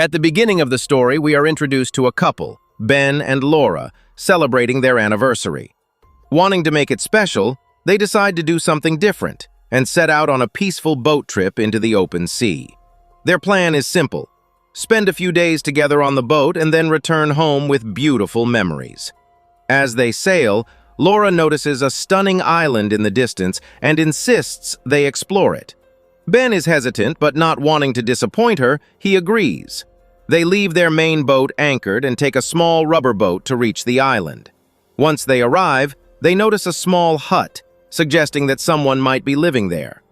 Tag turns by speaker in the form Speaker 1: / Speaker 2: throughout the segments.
Speaker 1: At the beginning of the story, we are introduced to a couple, Ben and Laura, celebrating their anniversary. Wanting to make it special, they decide to do something different and set out on a peaceful boat trip into the open sea. Their plan is simple: spend a few days together on the boat and then return home with beautiful memories. As they sail, Laura notices a stunning island in the distance and insists they explore it. Ben is hesitant, but not wanting to disappoint her, he agrees. They leave their main boat anchored and take a small rubber boat to reach the island. Once they arrive, they notice a small hut, suggesting that someone might be living there.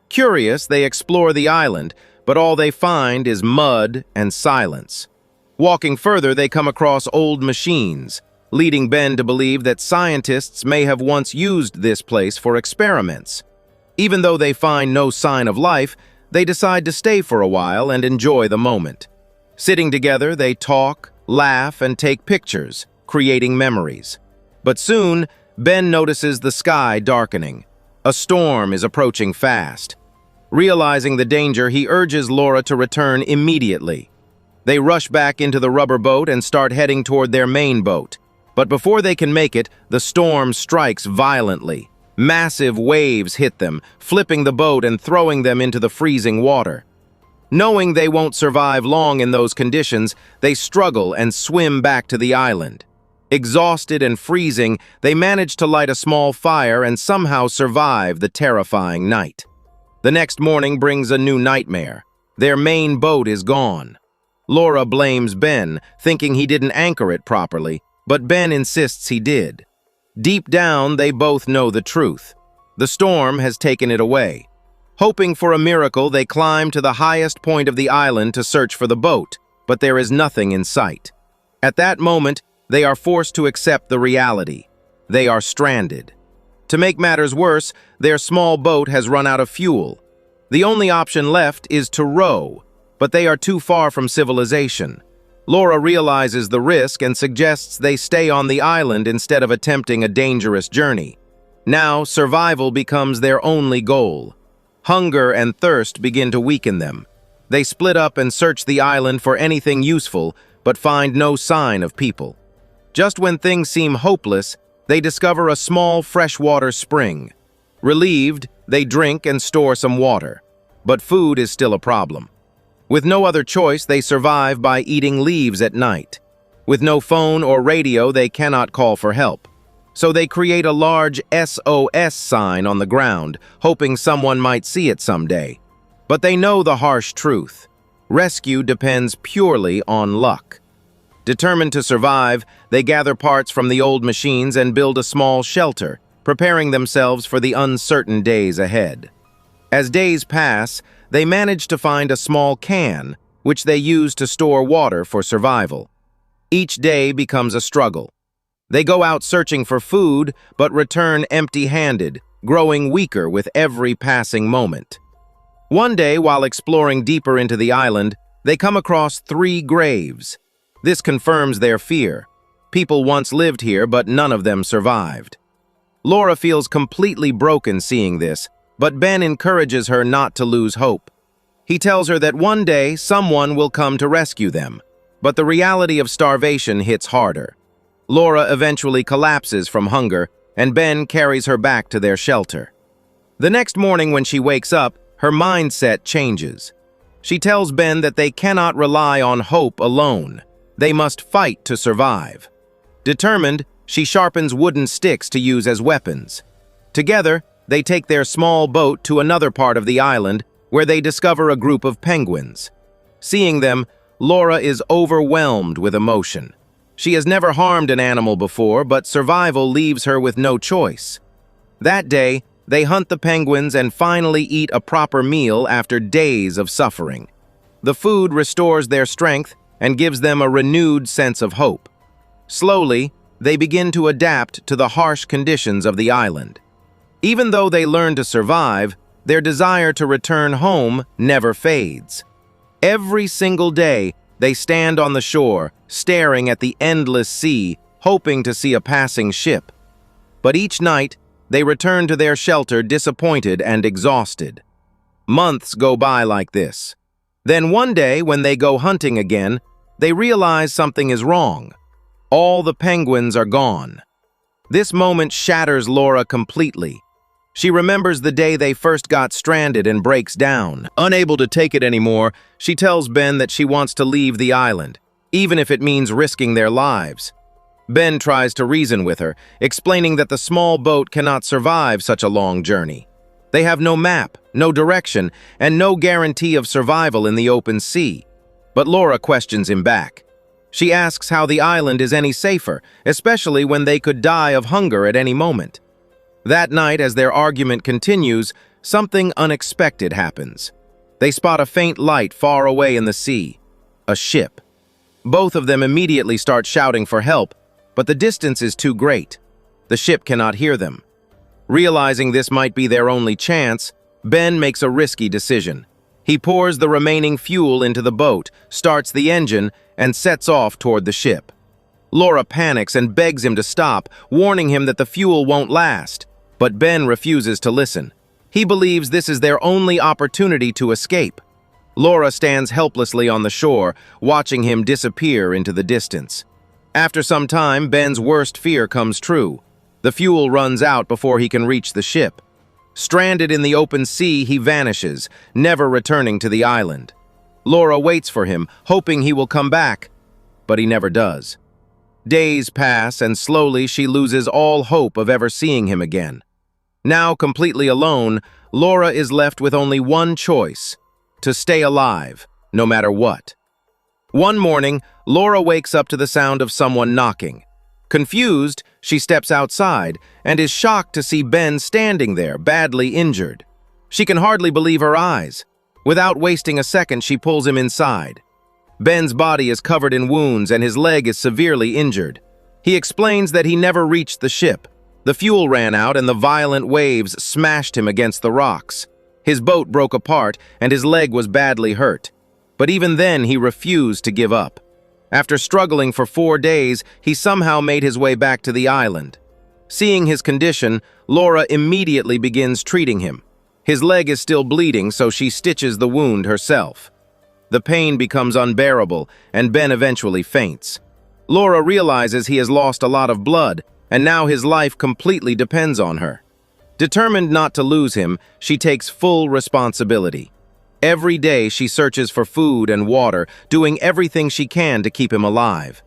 Speaker 1: Curious, they explore the island, but all they find is mud and silence. Walking further, they come across old machines, leading Ben to believe that scientists may have once used this place for experiments. Even though they find no sign of life, they decide to stay for a while and enjoy the moment. Sitting together, they talk, laugh, and take pictures, creating memories. But soon, Ben notices the sky darkening. A storm is approaching fast. Realizing the danger, he urges Laura to return immediately. They rush back into the rubber boat and start heading toward their main boat. But before they can make it, the storm strikes violently. Massive waves hit them, flipping the boat and throwing them into the freezing water. Knowing they won't survive long in those conditions, they struggle and swim back to the island. Exhausted and freezing, they manage to light a small fire and somehow survive the terrifying night. The next morning brings a new nightmare. Their main boat is gone. Laura blames Ben, thinking he didn't anchor it properly, but Ben insists he did. Deep down, they both know the truth. The storm has taken it away. Hoping for a miracle, they climb to the highest point of the island to search for the boat, but there is nothing in sight. At that moment, they are forced to accept the reality. They are stranded. To make matters worse, their small boat has run out of fuel. The only option left is to row, but they are too far from civilization. Laura realizes the risk and suggests they stay on the island instead of attempting a dangerous journey. Now, survival becomes their only goal. Hunger and thirst begin to weaken them. They split up and search the island for anything useful, but find no sign of people. Just when things seem hopeless, they discover a small freshwater spring. Relieved, they drink and store some water. But food is still a problem. With no other choice, they survive by eating leaves at night. With no phone or radio, they cannot call for help. So they create a large SOS sign on the ground, hoping someone might see it someday. But they know the harsh truth. Rescue depends purely on luck. Determined to survive, they gather parts from the old machines and build a small shelter, preparing themselves for the uncertain days ahead. As days pass, they manage to find a small can, which they use to store water for survival. Each day becomes a struggle. They go out searching for food, but return empty-handed, growing weaker with every passing moment. One day, while exploring deeper into the island, they come across 3 graves. This confirms their fear. People once lived here, but none of them survived. Laura feels completely broken seeing this, but Ben encourages her not to lose hope. He tells her that one day someone will come to rescue them, but the reality of starvation hits harder. Laura eventually collapses from hunger, and Ben carries her back to their shelter. The next morning when she wakes up, her mindset changes. She tells Ben that they cannot rely on hope alone. They must fight to survive. Determined, she sharpens wooden sticks to use as weapons. Together, they take their small boat to another part of the island where they discover a group of penguins. Seeing them, Laura is overwhelmed with emotion. She has never harmed an animal before, but survival leaves her with no choice. That day, they hunt the penguins and finally eat a proper meal after days of suffering. The food restores their strength and gives them a renewed sense of hope. Slowly, they begin to adapt to the harsh conditions of the island. Even though they learn to survive, their desire to return home never fades. Every single day, they stand on the shore, staring at the endless sea, hoping to see a passing ship. But each night, they return to their shelter disappointed and exhausted. Months go by like this. Then one day, when they go hunting again, they realize something is wrong. All the penguins are gone. This moment shatters Laura completely. She remembers the day they first got stranded and breaks down. Unable to take it anymore, she tells Ben that she wants to leave the island, even if it means risking their lives. Ben tries to reason with her, explaining that the small boat cannot survive such a long journey. They have no map, no direction, and no guarantee of survival in the open sea. But Laura questions him back. She asks how the island is any safer, especially when they could die of hunger at any moment. That night, as their argument continues, something unexpected happens. They spot a faint light far away in the sea. A ship. Both of them immediately start shouting for help, but the distance is too great. The ship cannot hear them. Realizing this might be their only chance, Ben makes a risky decision. He pours the remaining fuel into the boat, starts the engine, and sets off toward the ship. Laura panics and begs him to stop, warning him that the fuel won't last. But Ben refuses to listen. He believes this is their only opportunity to escape. Laura stands helplessly on the shore, watching him disappear into the distance. After some time, Ben's worst fear comes true. The fuel runs out before he can reach the ship. Stranded in the open sea, he vanishes, never returning to the island. Laura waits for him, hoping he will come back, but he never does. Days pass, and slowly she loses all hope of ever seeing him again. Now completely alone, Laura is left with only one choice: to stay alive, no matter what. One morning, Laura wakes up to the sound of someone knocking. Confused, she steps outside and is shocked to see Ben standing there, badly injured. She can hardly believe her eyes. Without wasting a second, she pulls him inside. Ben's body is covered in wounds and his leg is severely injured. He explains that he never reached the ship. The fuel ran out and the violent waves smashed him against the rocks. His boat broke apart and his leg was badly hurt. But even then, he refused to give up. After struggling for 4 days, he somehow made his way back to the island. Seeing his condition, Laura immediately begins treating him. His leg is still bleeding, so she stitches the wound herself. The pain becomes unbearable, and Ben eventually faints. Laura realizes he has lost a lot of blood, and now his life completely depends on her. Determined not to lose him, she takes full responsibility. Every day she searches for food and water, doing everything she can to keep him alive.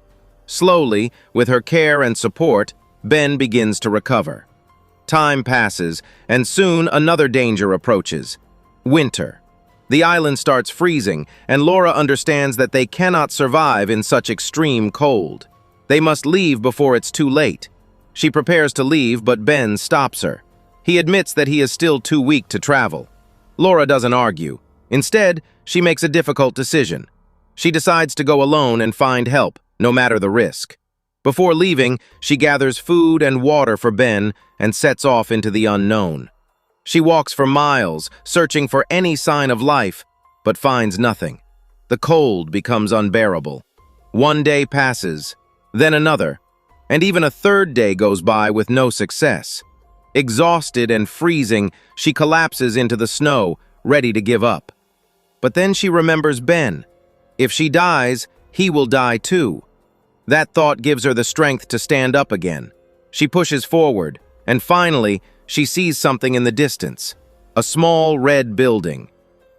Speaker 1: Slowly, with her care and support, Ben begins to recover. Time passes, and soon another danger approaches: winter. The island starts freezing, and Laura understands that they cannot survive in such extreme cold. They must leave before it's too late. She prepares to leave, but Ben stops her. He admits that he is still too weak to travel. Laura doesn't argue. Instead, she makes a difficult decision. She decides to go alone and find help, no matter the risk. Before leaving, she gathers food and water for Ben and sets off into the unknown. She walks for miles, searching for any sign of life, but finds nothing. The cold becomes unbearable. One day passes, then another, and even a third day goes by with no success. Exhausted and freezing, she collapses into the snow, ready to give up. But then she remembers Ben. If she dies, he will die too. That thought gives her the strength to stand up again. She pushes forward, and finally, she sees something in the distance. A small red building.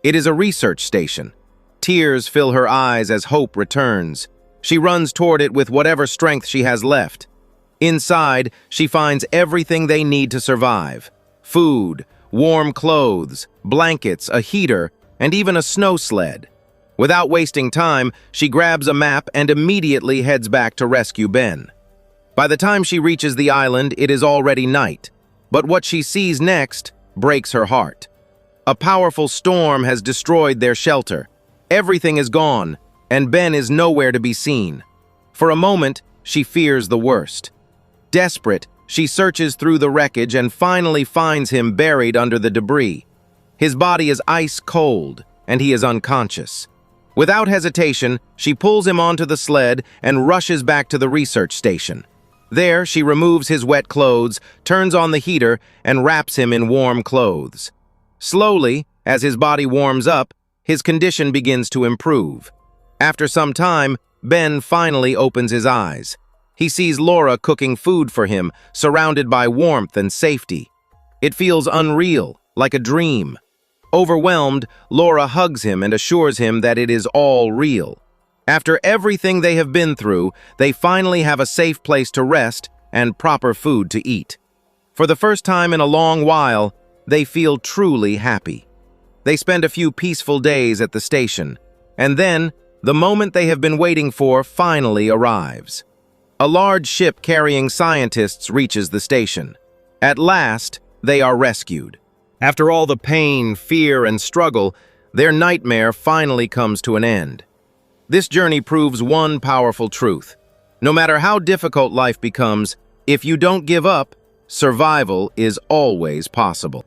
Speaker 1: It is a research station. Tears fill her eyes as hope returns. She runs toward it with whatever strength she has left. Inside, she finds everything they need to survive: food, warm clothes, blankets, a heater, and even a snow sled. Without wasting time, she grabs a map and immediately heads back to rescue Ben. By the time she reaches the island, it is already night. But what she sees next breaks her heart. A powerful storm has destroyed their shelter. Everything is gone, and Ben is nowhere to be seen. For a moment, she fears the worst. Desperate, she searches through the wreckage and finally finds him buried under the debris. His body is ice cold, and he is unconscious. Without hesitation, she pulls him onto the sled and rushes back to the research station. There, she removes his wet clothes, turns on the heater, and wraps him in warm clothes. Slowly, as his body warms up, his condition begins to improve. After some time, Ben finally opens his eyes. He sees Laura cooking food for him, surrounded by warmth and safety. It feels unreal, like a dream. Overwhelmed, Laura hugs him and assures him that it is all real. After everything they have been through, they finally have a safe place to rest and proper food to eat. For the first time in a long while, they feel truly happy. They spend a few peaceful days at the station, and then the moment they have been waiting for finally arrives. A large ship carrying scientists reaches the station. At last, they are rescued. After all the pain, fear, and struggle, their nightmare finally comes to an end. This journey proves one powerful truth. No matter how difficult life becomes, if you don't give up, survival is always possible.